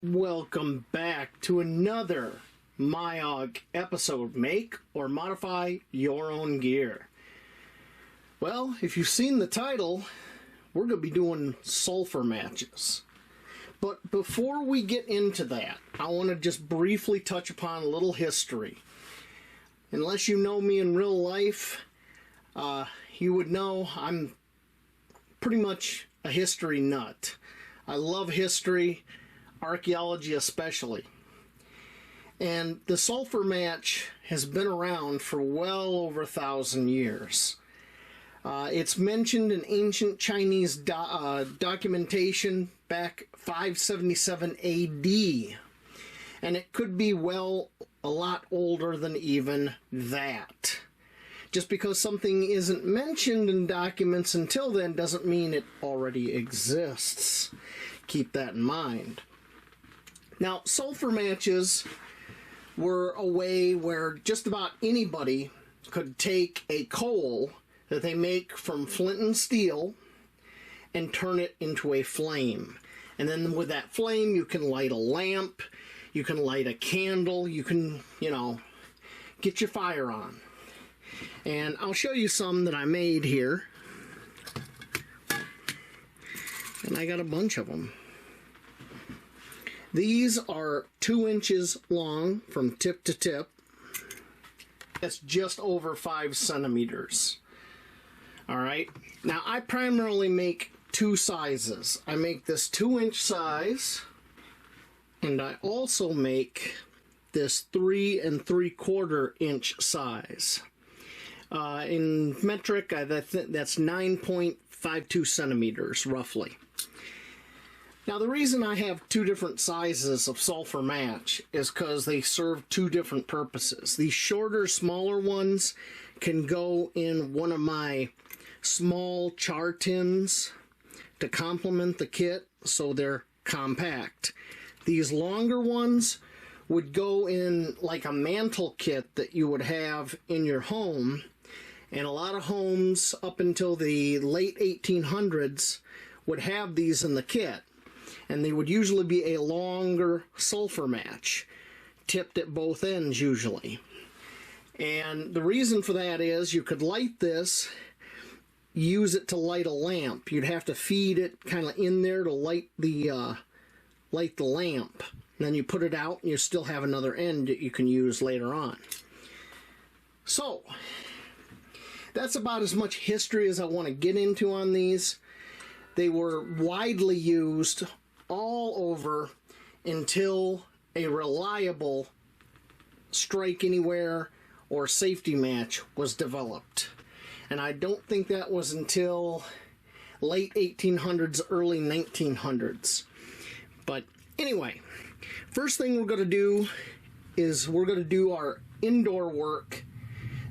Welcome back to another MYOG episode, Make or Modify Your Own Gear. Well, if you've seen the title, we're going to be doing sulfur matches. But before we get into that, I want to just briefly touch upon a little history. Unless you know me in real life, you would know I'm pretty much a history nut. I love history, archaeology especially. And the sulfur match has been around for well over 1,000 years. It's mentioned in ancient Chinese documentation back 577 AD. And it could be a lot older than even that. Just because something isn't mentioned in documents until then doesn't mean it already exists. Keep that in mind. Now, sulfur matches were a way where just about anybody could take a coal that they make from flint and steel and turn it into a flame. And then with that flame, you can light a lamp, you can light a candle, you can, get your fire on. And I'll show you some that I made here. And I got a bunch of them. These are 2 inches long from tip to tip. That's just over 5 centimeters. Alright, now I primarily make 2 sizes. I make this 2-inch size, and I also make this 3 3/4 inch size. In metric, that's 9.52 centimeters roughly. Now, the reason I have 2 different sizes of sulfur match is because they serve 2 different purposes. These shorter, smaller ones can go in one of my small char tins to complement the kit, so they're compact. These longer ones would go in like a mantle kit that you would have in your home, and a lot of homes up until the late 1800s would have these in the kit. And they would usually be a longer sulfur match, tipped at both ends usually. And the reason for that is you could light this, use it to light a lamp. You'd have to feed it kind of in there to light the lamp. And then you put it out and you still have another end that you can use later on. So, that's about as much history as I want to get into on these. They were widely used all over until a reliable strike anywhere or safety match was developed. And I don't think that was until late 1800s, early 1900s. But anyway, first thing we're going to do is we're going to do our indoor work.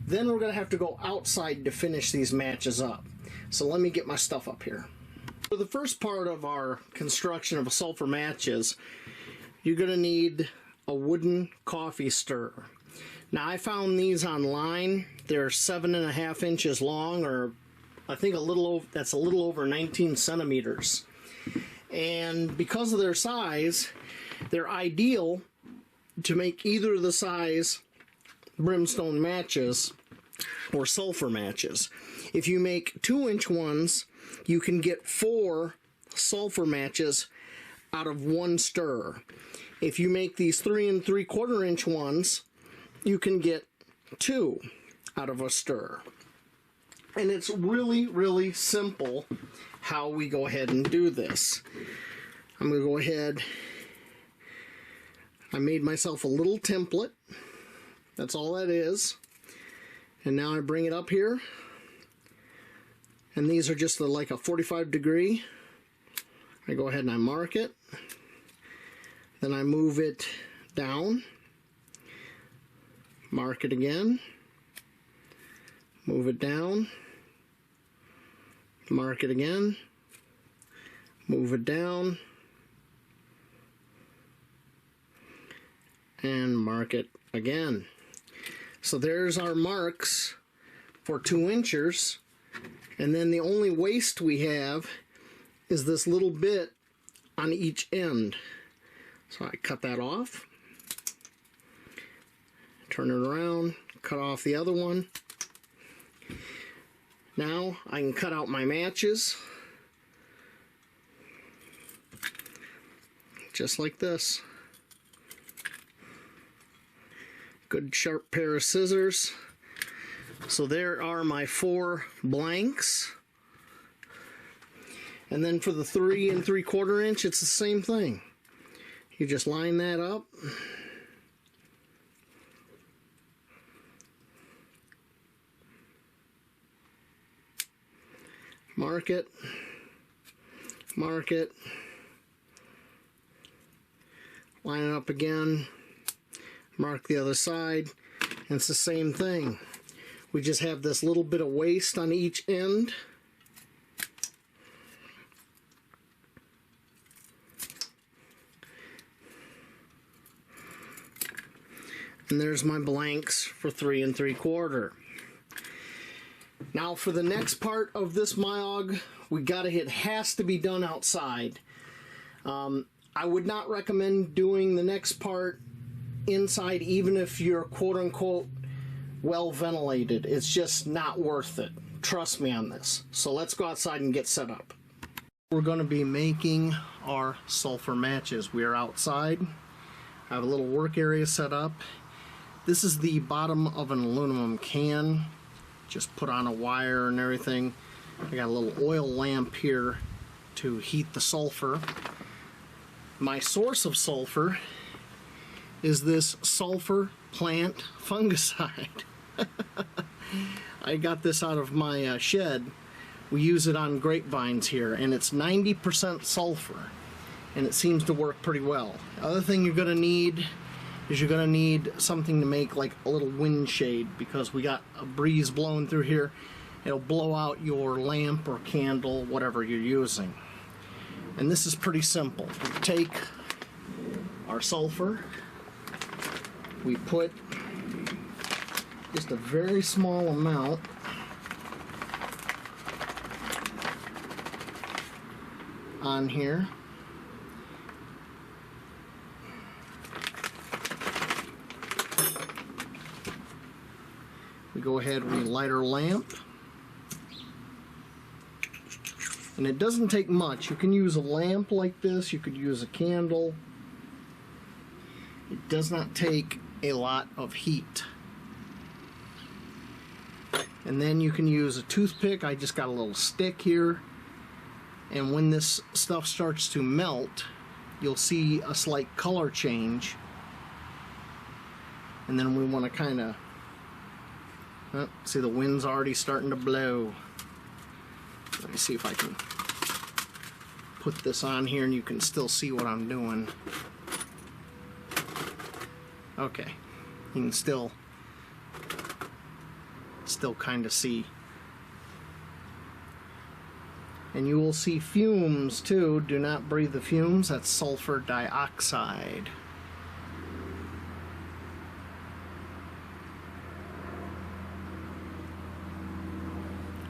Then we're going to have to go outside to finish these matches up. So let me get my stuff up here. For the first part of our construction of a sulfur matches, you're going to need a wooden coffee stirrer. Now, I found these online. They're 7.5 inches long, or I think that's a little over 19 centimeters. And because of their size, they're ideal to make either the size brimstone matches or sulfur matches. If you make 2-inch ones, you can get 4 sulfur matches out of 1 stirrer. If you make these 3 3/4 inch ones, you can get 2 out of a stirrer. And it's really, really simple how we go ahead and do this. I'm going to go ahead. I made myself a little template. That's all that is. And now I bring it up here. And these are just like a 45 degree. I go ahead and I mark it. Then I move it down. Mark it again. Move it down. Mark it again. Move it down. And mark it again. So there's our marks for 2 inchers. And then the only waste we have is this little bit on each end. So I cut that off, turn it around, cut off the other one. Now I can cut out my matches just like this. Good sharp pair of scissors. So there are my 4 blanks. And then for the 3 3/4 inch, it's the same thing. You just line that up. Mark it. Mark it. Line it up again. Mark the other side. And it's the same thing. We just have this little bit of waste on each end. And there's my blanks for 3 3/4. Now for the next part of this MYOG, it has to be done outside. I would not recommend doing the next part inside, even if you're quote-unquote well ventilated. It's just not worth it. Trust me on this. So let's go outside and get set up. We're going to be making our sulfur matches. We are outside. I have a little work area set up. This is the bottom of an aluminum can. Just put on a wire and everything. I got a little oil lamp here to heat the sulfur. My source of sulfur is this sulfur plant fungicide. I got this out of my shed. We use it on grapevines here, and it's 90% sulfur, and it seems to work pretty well. The other thing you're going to need is you're going to need something to make like a little wind shade, because we got a breeze blowing through here. It'll blow out your lamp or candle, whatever you're using. And this is pretty simple. We take our sulfur, we put just a very small amount on here. We go ahead, we light our lamp. And it doesn't take much. You can use a lamp like this, you could use a candle. It does not take a lot of heat. And then you can use a toothpick. I just got a little stick here. And when this stuff starts to melt, you'll see a slight color change. And then we want to kind of, see the wind's already starting to blow. Let me see if I can put this on here and you can still see what I'm doing. Okay, you can still kind of see. And you will see fumes too. Do not breathe the fumes. That's sulfur dioxide.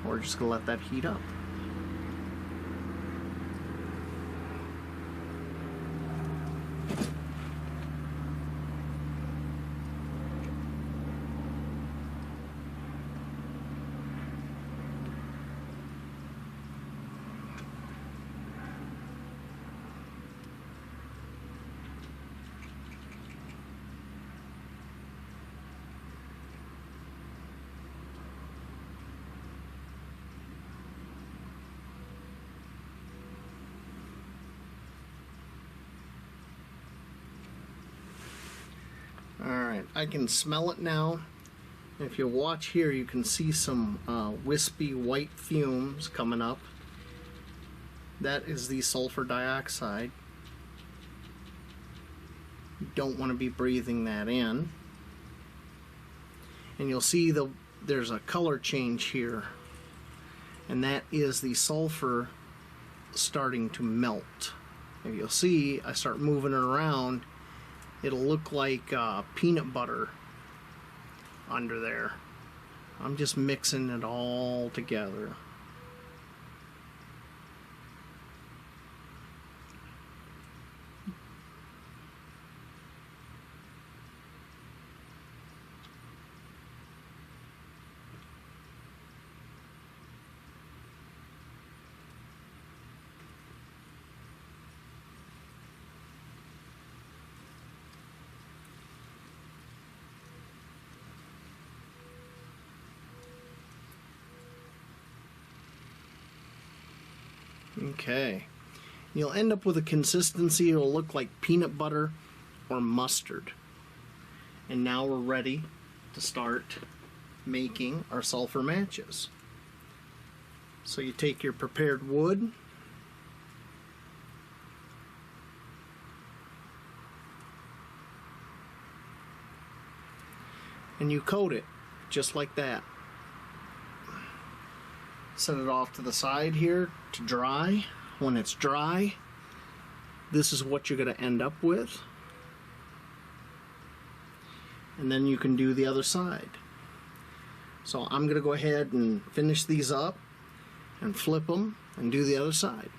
We're just gonna let that heat up. Alright, I can smell it now. If you watch here, you can see some wispy white fumes coming up. That is the sulfur dioxide. You don't want to be breathing that in. And you'll see there's a color change here. And that is the sulfur starting to melt. If you'll see, I start moving it around, it'll look like peanut butter under there. I'm just mixing it all together. Okay. You'll end up with a consistency that'll look like peanut butter or mustard. And now we're ready to start making our sulfur matches. So you take your prepared wood, and you coat it just like that. Set it off to the side here to dry. When it's dry, this is what you're going to end up with. And then you can do the other side. So I'm going to go ahead and finish these up and flip them and do the other side.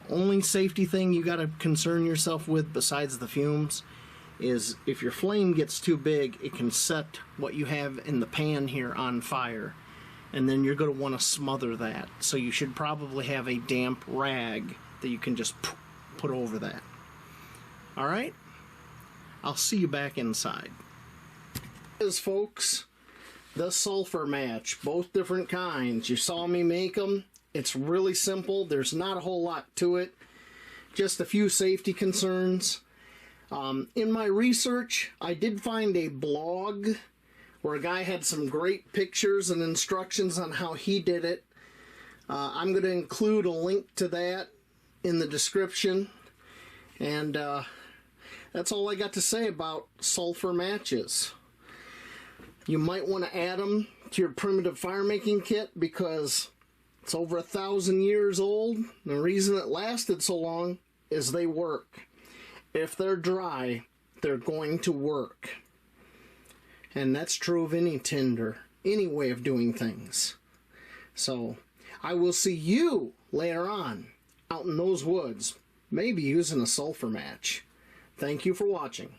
Only safety thing you got to concern yourself with besides the fumes is if your flame gets too big, it can set what you have in the pan here on fire, and then you're going to want to smother that. So you should probably have a damp rag that you can just put over that. Alright? I'll see you back inside. Here's, folks, the sulfur match, both different kinds. You saw me make them. It's really simple. There's not a whole lot to it. Just a few safety concerns. In my research, I did find a blog where a guy had some great pictures and instructions on how he did it. I'm going to include a link to that in the description. And that's all I got to say about sulfur matches. You might want to add them to your primitive fire making kit because it's over 1,000 years old. The reason it lasted so long is they work. If they're dry, they're going to work. And that's true of any tinder, any way of doing things. So, I will see you later on out in those woods, maybe using a sulfur match. Thank you for watching.